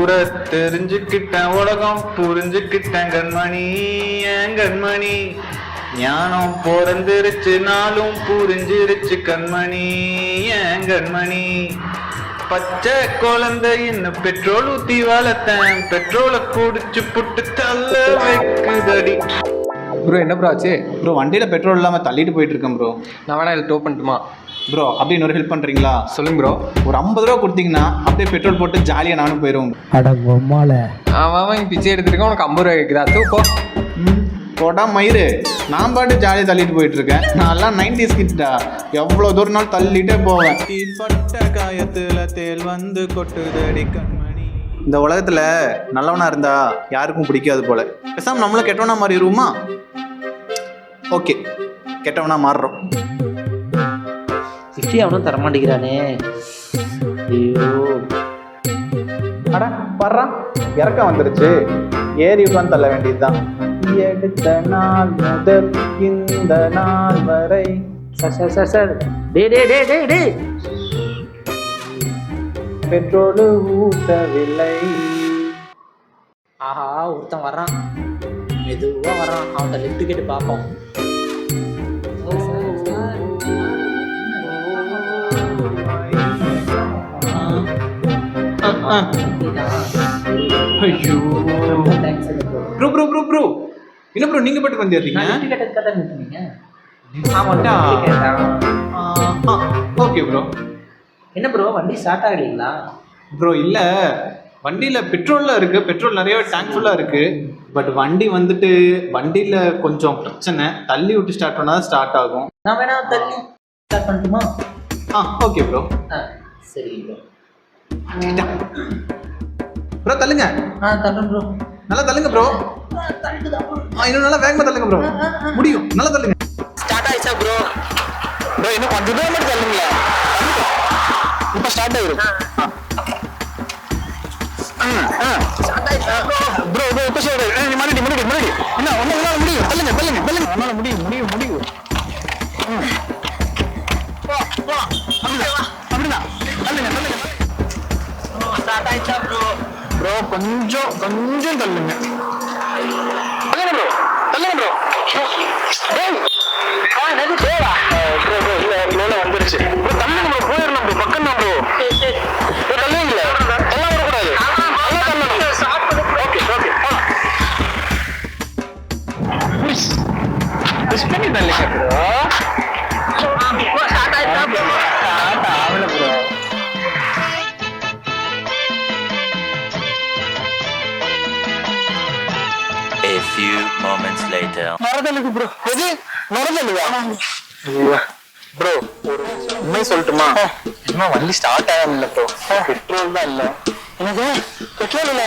ஊர தெரிஞ்சுக்கிட்டேன், உலகம் புரிஞ்சுக்கிட்டேன் கண்மணி, ஏன் கண்மணி. ஞானம் பிறந்திருச்சு, நாளும் புரிஞ்சிருச்சு கண்மணி, ஏன் கண்மணி. பச்சை குழந்தை இன்னும் பெட்ரோல் ஊத்தி வளர்த்தேன், பெட்ரோலை குடிச்சு புட்டு தள்ள வைக்குதடி. ப்ரோ என்ன ப்ரோ ஆச்சு? ப்ரோ வண்டியில் பெட்ரோல் இல்லாமல் தள்ளிட்டு போயிட்டு இருக்கேன் ப்ரோ. நான் வேணா இதில் டோ பண்ணட்டுமா? ப்ரோ அப்படி இன்னொரு ஹெல்ப் பண்ணுறீங்களா? சொல்லுங்க ப்ரோ. ஒரு 50 ரூபா கொடுத்தீங்கன்னா அப்படியே பெட்ரோல் போட்டு ஜாலியாக நானும் போயிடுவோம். அவன் பிச்சை எடுத்துருக்கான், உனக்கு 50 ரூபா கேட்குதா? தூக்கோ. போட்டா மயிறு, நான் பாட்டு ஜாலியாக தள்ளிட்டு போயிட்டு இருக்கேன். நான்லாம் 90s கிட்டா, எவ்வளோ தூரம் நாள் தள்ளிட்டே போவேன். தீப்பட்ட காயத்தில் தேல் வந்து கொட்டுதடி கண்மணி. இந்த உலகத்தில் நல்லவனா இருந்தா யாருக்கும் பிடிக்காது போல. பேசாம நம்மளும் கெட்டவனா மாறிடுவோமா? ஓகே, கெட்டவனா மாறுறோம். 50 அவனும் தரமாட்டேங்கிறானே. ஐயோ, அட வர்றான், இறக்க வந்துருச்சு, ஏறி உட்காந்து தள்ள வேண்டியதுதான். எடுத்த நாள் முதல் இந்த நாள் வரை. சார் டே பெட்ரோல் ஊட்டவில்லை. ஆஹா, ஒருத்தன் வர்றான், மெதுவா வர்றான். அவன்கிட்ட லிஃப்ட் கேட்டு பார்ப்போம். ஐயோ ப்ரோ ப்ரோ ப்ரோ ப்ரோ என்ன ப்ரோ நீங்க பாட்டு வந்துடுறீங்க? Okay bro. என்ன ப்ரோ வண்டி ஸ்டார்ட் ஆகலீங்களா? ப்ரோ இல்ல, வண்டியில பெட்ரோல்ல இருக்கு, பெட்ரோல் நிறைய டேங்க் ஃபுல்லா இருக்கு. பட் வண்டி வந்துட்டு வண்டியில கொஞ்சம் பிரச்சனை, தள்ளி விட்டு ஸ்டார்ட் பண்ணா ஸ்டார்ட் ஆகும். நான் வேணா தள்ளி ஸ்டார்ட் பண்ணட்டுமா? Okay bro. சரி ப்ரோ. ப்ரோ தள்ளுங்க. தள்ளுங்க ப்ரோ. நல்லா தள்ளுங்க ப்ரோ. இன்னும் நல்லா வேகமா தள்ளுங்க ப்ரோ. முடியும், நல்லா தள்ளுங்க. ஸ்டார்ட் ஆயிடுச்சா ப்ரோ? ப்ரோ இன்னும் கொஞ்சம் தூரம் மட்டும் தள்ளுங்களா? இப்போ ஸ்டார்ட் ஆயிரும். ப்ரோ ப்ரோ இப்போ ஸ்டார்ட் ஆயிரும். நீ மறுபடி என்ன ஒண்ணு முடியும். தள்ளுங்க. உன்னால முடியும். அப்படிதான் தள்ளுங்க. ஸ்டார்ட் ஆயிடுச்சா ப்ரோ? ப்ரோ கொஞ்சம் தள்ளுங்க. தள்ளுங்க ப்ரோ. இல்ல வந்துருச்சு. தள்ளுங்க ப்ரோ, போயிடணும் ப்ரோ, பக்கம் தான் ப்ரோ. தள்ளுவீங்கள, எல்லாம் வரக்கூடாது. புஷ் பண்ணி தள்ளுங்க ப்ரோ. ஸ்டார்ட் ஆயிடுச்சா ப்ரோ? ஆகல bro. A few moments later. மரதலுக்கு ப்ரோ. எது மரதலுவா? ப்ரோ ஒரு உண்மை சொல்லட்டுமா? இன்னும் வண்டி ஸ்டார்ட் ஆகல ப்ரோ. பெட்ரோல் தான் இல்ல. எனக்கு பெட்ரோல் இல்ல.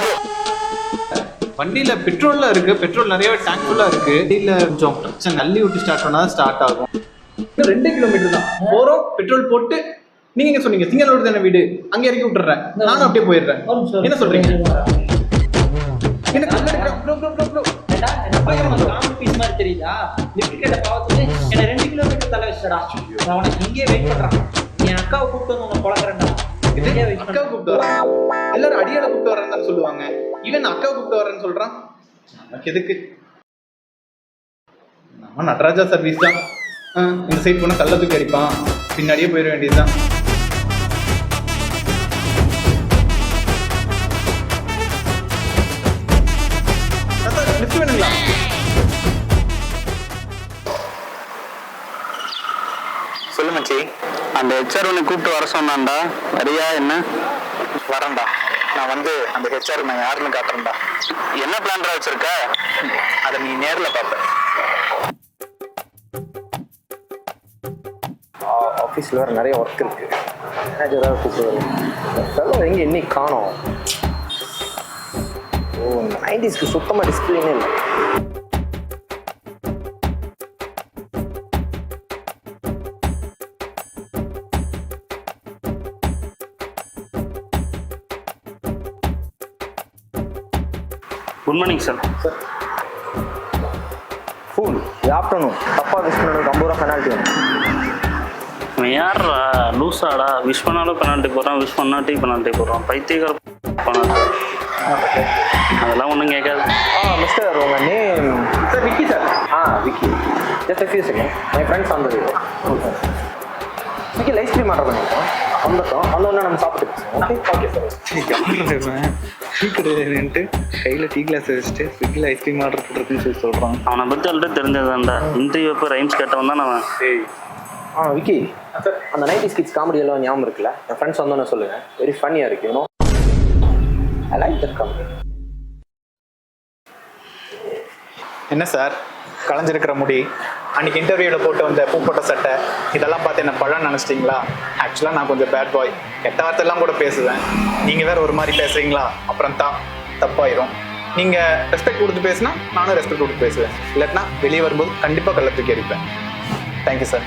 வண்டியில பெட்ரோல்ல இருக்கு, பெட்ரோல் நிறைய டேங்க் ஃபுல்லா இருக்கு. வண்டியில கொஞ்சம் பிரச்சனை, தள்ளி விட்டு ஸ்டார்ட் பண்ணா ஸ்டார்ட் ஆகும். இன்னும் 2 கிலோமீட்டர் தான் போறோம். பெட்ரோல் போட்டு நீங்க எங்க சொன்னீங்க? சிங்கல் ரோடு தானே வீடு, அங்க இறக்கி விட்டுறேன். நானும் அப்படியே போயிடுறேன். என்ன சொல்றீங்க? தெரியுதா? லிஃப்ட் கேட்ட பாவத்துக்கு என்ன 2 கிலோமீட்டர் தலை வச்சடா. நான் உனக்கு இங்கே வெயிட் பண்றேன். என் அக்காவை கூப்பிட்டு வந்து உன்னை பொழக்கிறேன்டா. அக்காவை கூப்பிட்டு வரேன். எல்லாரும் அடியால கூப்பிட்டு வரேன்னு சொல்லுவாங்க. இவன் அக்காவை கூப்பிட்டு வரேன்னு சொல்றான். நமக்கு எதுக்கு? நம்ம நடராஜா சர்வீஸ் தான். இந்த சைட் போனா கள்ளத்துக்கு அடிப்பான், பின்னாடியே போயிட வேண்டியதுதான். லிஃப்ட் வேணுங்களா? சொல்லு மச்சி, அந்த ஹெச்ஆர் உன்னை கூப்பிட்டு வர சொன்னான்டா, வரியா? என்ன வரேன்டா. நான் வந்து அந்த ஹெச்ஆர் நான் யாருன்னு காட்டுறேன்டா. என்ன பிளான்டா வச்சிருக்க? அதை நீ நேரில் பார்ப்ப. ஆஃபீஸில் வேறு நிறைய ஒர்க் இருக்குது. மேனேஜராக கூப்பிடுவாரு. எங்கே இன்னைக்கு காணோம். ஓ, 90ஸ்க்கு சுத்தமாக டிஸ்பிளினே இல்லை. Good morning sir. Full afternoon தப்பாக விஷ் பண்ணணும். 50 ரூபா பெனால்ட்டி வேணும். அவன் யாரா லூஸாடா? விஷ் பண்ணாலும் பெனால்ட்டி போடுறான், விஷ் பண்ணாட்டி பெனால்ட்டி போடுறான். பைத்தியக்கார பண்ணாட்டி அதெல்லாம் ஒன்றும் கேட்காது. மிஸ்டர் உங்கள் name? Sir Vicky sir. Vicky. Just a few seconds. My friends on the way. Vicky ice cream order பண்ணியிருக்கோம். வந்தோடனே நம்ம சாப்பிட்டு ஓகே சார். டீ கடையிலன்ட்டு கையில் டீ கிளாஸ் வச்சுட்டு ஸ்விக்கியில் ஐஸ்கிரீம் ஆர்டர் பண்ணுறதுன்னு சொல்லி சொல்கிறான். அவனை பற்றி ஆல்ரெடி தெரிஞ்சதான்டா. இன்டர்வியூ அப்போ ரைம்ஸ் கேட்டவன் தான் அவன். விக்கி அந்த 90s கிட்ஸ் காமெடி எல்லாம் ஞாபகம் இருக்குல்ல? என் ஃப்ரெண்ட்ஸ் வந்தோன்னு சொல்லுங்கள். வெரி ஃபன்னியாக இருக்கு. You know I like that comedy. என்ன சார் களைஞ்சிருக்கிற முடி, அன்றைக்கி இன்டர்வியூவில் போட்டு வந்த பூ போட்ட சட்டை, இதெல்லாம் பார்த்து என்ன பழம் நினச்சிட்டிங்களா? ஆக்சுவலாக நான் கொஞ்சம் பேட் பாய், கெட்ட வார்த்தையெல்லாம் கூட பேசுவேன். நீங்கள் வேறு ஒரு மாதிரி பேசுகிறீங்களா? அப்புறம் தப்பாயிரும். நீங்கள் ரெஸ்பெக்ட் கொடுத்து பேசுனா நானும் ரெஸ்பெக்ட் கொடுத்து பேசுவேன். இல்லாட்டினா வெளியே வரும்போது கண்டிப்பாக கள்ள தூக்கி அடிப்பேன். Thank you sir.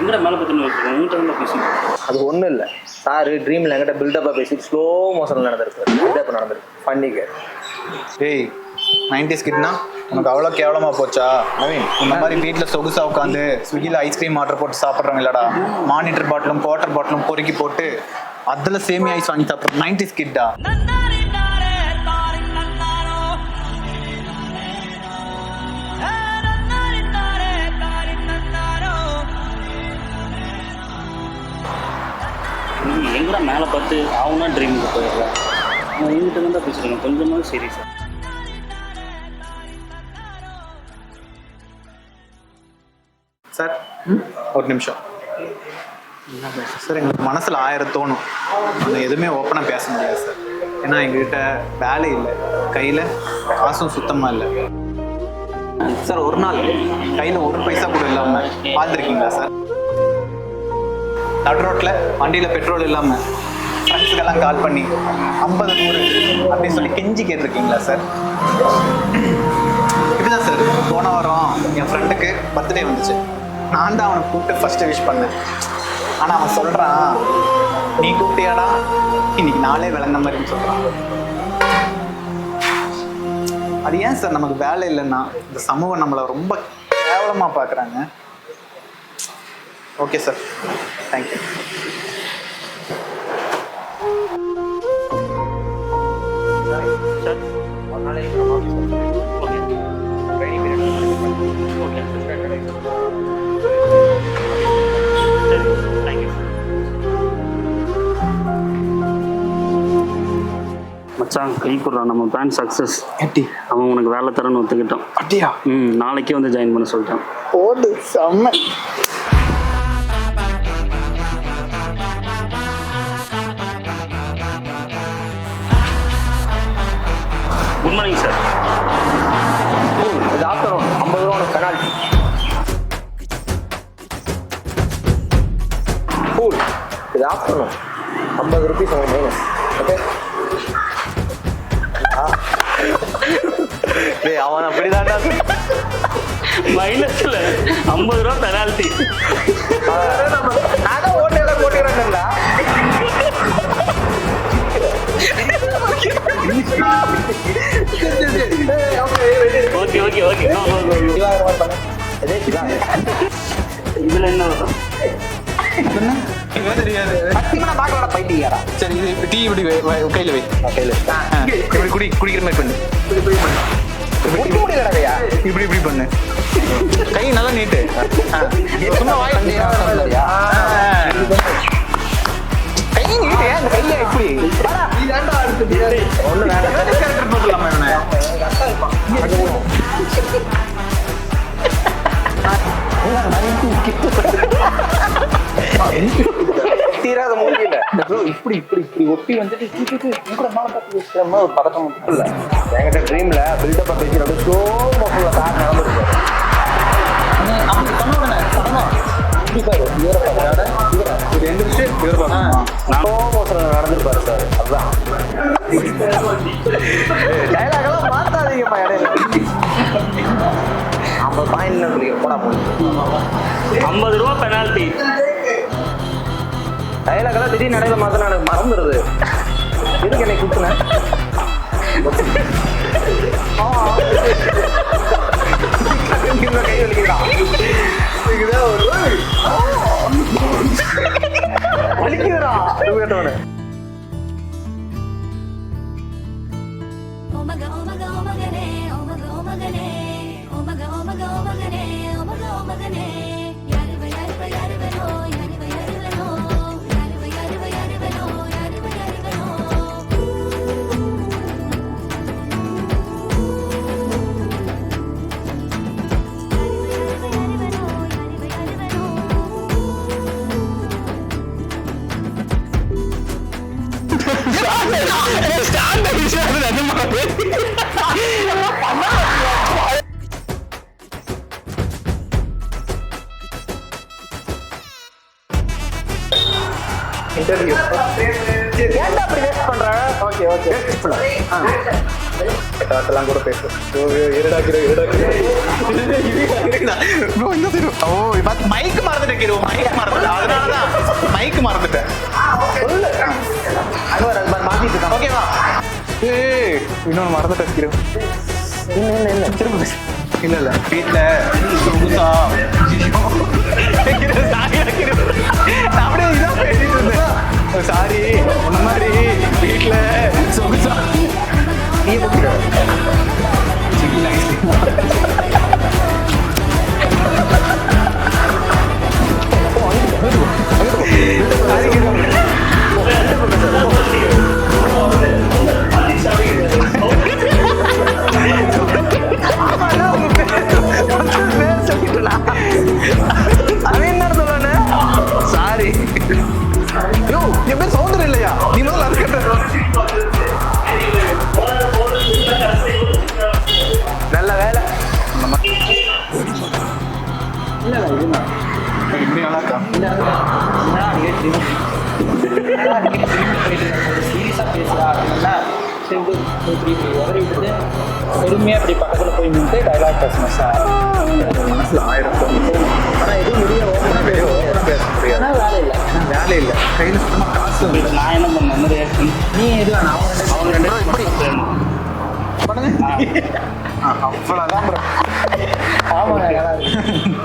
எங்கடா மேலே பார்த்துன்னு உங்கள்கிட்ட தான் பேசுங்க. அது ஒன்றும் இல்லை சார், ட்ரீமில் என்கிட்ட பில்டப்பாக பேசிட்டு ஸ்லோ மோஷனில் நடந்திருக்கு. பில்டப் நடந்திருக்கு. ஃபன்னிக்கு. ஏய் 90s கிட்னா உனக்கு அவ்வளோ கேவலமாக போச்சா? நவீன், இந்த மாதிரி வீட்டில் சொகுசாக உட்காந்து ஸ்விக்கியில் ஐஸ்கிரீம் ஆர்டர் போட்டு சாப்பிட்றவங்க இல்லடா. மானிட்டர் பாட்டிலும் குவார்டர் பாட்டிலும் பொறுக்கி போட்டு அதில் சேமி ஐஸ் வாங்கி சாப்பிட்ற 90s கிட்டா. எங்கடா மேலே பார்த்து ஆகுனா ட்ரீமுக்கு போயிடுறேன். நான் எங்கிட்ட தான் பேசுகிறேன். கொஞ்சமாவது சீரியஸாக. சார் ஒரு நிமிஷம் சார். எங்களுக்கு மனசில் 1000 தோணும், ஆனால் எதுவுமே ஓப்பனாக பேச முடியாது சார். ஏன்னா எங்ககிட்ட வேலை இல்லை, கையில் காசும் சுத்தமாக இல்லை சார். ஒரு நாள் கையில் ஒரு பைசா கூட இல்லாமல் வாழ்ந்துருக்கீங்களா சார்? நடு ரோட்டில் வண்டியில் பெட்ரோல் இல்லாமல் ஃப்ரெண்ட்ஸுக்கெல்லாம் கால் பண்ணி 50 100 அப்படின்னு சொல்லி கெஞ்சி கேட்டிருக்கீங்களா சார்? இப்படிதான் சார். போன வாரம் என் ஃப்ரெண்டுக்கு பர்த்டே வந்துச்சு. நான் தான் அவனை கூப்பிட்டு ஃபர்ஸ்ட் விஷ் பண்ணேன். ஆனால் அவன் சொல்கிறான், நீ கூப்பிட்டியாடா, இன்னைக்கு நாளே விளங்க மாதிரின்னு சொல்கிறான். அது ஏன் சார் நமக்கு வேலை இல்லைன்னா இந்த சமூகம் நம்மளை ரொம்ப கேவலமாக பார்க்குறாங்க? Okay sir, thank you. மச்சான் கை கொடுறான். நம்ம பிளான் சக்ஸஸ். அவன் உனக்கு வேலை தரன்னு ஒத்துக்கிட்டான். அப்படியா? நாளைக்கே வந்து ஜாயின் பண்ண சொல்லிட்டான். ஓடு செம்ம. Good morning sir. இது ஆஃப்டர்நூன் 50 ரூபா பெனால்ட்டி. கூல். இது ஆஃப்டர்நூன் 50 rupees உங்களுக்கு மைனஸ். ஓகே. அவன் அப்படிதான்டா. மைனஸ்ல 50 ரூபா பெனால்ட்டி. நான் ஓட்டெல்லாம் போட்டுக்கிறேன்ல. Okay okay okay. இதுல என்ன வரும்? தெரியாது. பைட்டியாரா? சரி, இது இப்படி டீ இப்படி கையில் வை. இப்படி குடிக்கிற மாதிரி பண்ணு. இப்படி இப்படி பண்ணு. கை நல்லா நீட்டு. சும்மா வாய் கை நீட்டு. அந்த கையை இப்படி ஒண்ணு வேண்டாம் போடலாமா இவனை? தீராத முடியல. இப்படி இப்படி இப்படி ஒட்டி வந்துட்டு கூட மேல பார்த்து பேசுற ஒரு பதக்கம் இல்ல. என்கிட்ட ட்ரீம்ல பில்டப்பா பேசி அப்படியே ஸ்லோ மோஷன்ல கார் நடந்துருக்கு. நடந்துருப்பாரு சார். அதுதான் டைலாக் மாத்தாதீங்கப்பா. இடையில 50 பாயிண்ட் போடா போய் 50 ரூபா பெனால்ட்டி. பெனால்டி. டைலாக்லாம் திடீர்னு நடையில மாத்தினா எனக்கு மறந்துடுது. எதுக்கு என்னை கூப்பிட்டுனேன்? கை வலிக்கிறான். வலிக்குதுடா கேட்டவனு. Omega, omega, omega, ne, omega, omega, ne, omega, omega, omega, ne, omega, omega, ne. Yaruva, yaruva, yaruva, no, yaruva, yaruva, no, yaruva, yaruva, yaruva, no, yaruva, yaruva, no. Interview ஏன்டா அப்படி waste பண்ற? ஓகே ஓகே அதெல்லாம் கூட பேசு. Mic மறந்துட்டேன், அதனாலதான் mic மறந்துட்டேன். மாத்திட்டு இருக்கான். ஓகேவா? இன்னொன்னு மறந்துட்டேன். இல்ல திரும்ப பேசு. இல்ல வீட்டுல சொகுசா அப்படியே இதான் பேசிட்டு இருந்தேன். சாரி உன்ன மாதிரி வீட்டுல சொகுசா நீ போட்டு அவன் என்ன சொல்லுவானே? சாரி யோ, என் பேர் சௌந்தரம் இல்லையா? நீ முதல்ல நல்ல வேலை. சீரியஸா பேசுறா அப்படின்னா பொறுமையா அப்படி பக்கத்துல போய் நின்று டைலாக் பேசணும் சார். மனசுல 1000 ஆனா எதுவும் வெளியே ஓப்பனா பேச முடியாது. வேலை இல்லை, கையில சுத்தமா காசு இல்லை. நான் என்ன பண்ண மாதிரி ஆக்ஷன் நீ எது வேணா அவங்க ரெண்டு இப்படி பண்ணுங்க. அவ்வளவுதான் bro.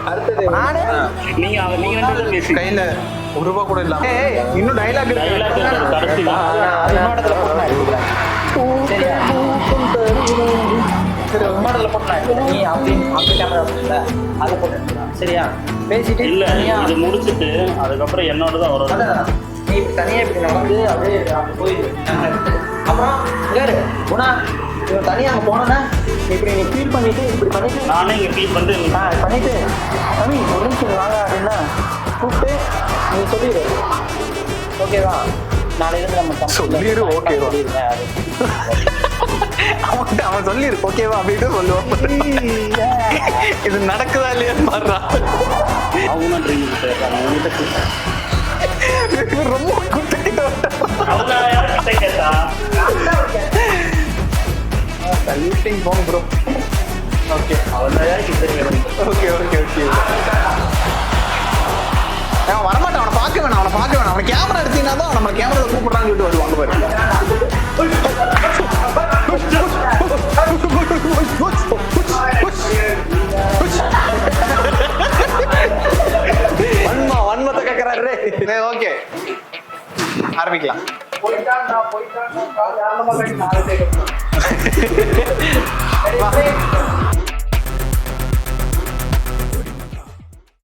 அடுத்தது நானே நீங்க ரெண்டு பேரும் பேசி கையில ₹1 கூட இல்ல. இன்னும் டைலாக் டைலாக் கடைசி விமானத்துல போட்டு நான் எடுத்துக்கிறேன். சரியா? விமானத்துல போட்டு நான் எடுத்துக்கிறேன். நீ அப்படி கேமரா இருக்குல்ல அதை போட்டு எடுத்துக்கலாம். சரியா? பேசிட்டு இல்ல தனியா இது முடிச்சுட்டு அதுக்கப்புறம் என்னோட தான் வரும். அதான் நீ இப்படி தனியா இப்படி நடந்து அப்படியே அங்க போயிடு. அப்புறம் யாரு குணா இவன் தனியா அங்க போனோன்னா இப்படி நீ ஃபீல் பண்ணிட்டு இப்படி பண்ணிட்டு நானே இங்க ஃபீல் பண்ணிட்டு பண்ணிட்டு ரவி ஒரு நிமிஷம் வாங்க அப்படின்னா கூப்பிட்டு நீ சொல்லிடு. ஓகேவா? நாளையிலேருந்து நம்ம சொல்லிடு, ஓகேவா? அவன் சொல்லிரு ஓகேவா அப்படின்னு சொல்லுவான். இது நடக்குதா இல்லையான்னு பாடுறா. அவங்க தான் ட்ரீம் போயிடுறாங்க. ரொம்ப குட்டிட்டு அவங்க யார்கிட்ட கேட்டா சல்யூட்டிங் போங்க ப்ரோ. ஓகே அவங்க யாருக்கு தெரியும். Okay okay okay. அவன் வரமாட்டான், அவனை பார்க்க வேணாம், அவனை கேமரா எடுத்தீங்கன்னா தான் நம்ம கேமராவில் கூப்பிடுறான்னு சொல்லிட்டு வருவாங்க பாரு. வன்மத்தை கேட்கறாரு. ஓகே ஆரம்பிக்கலாம். போயிட்டான்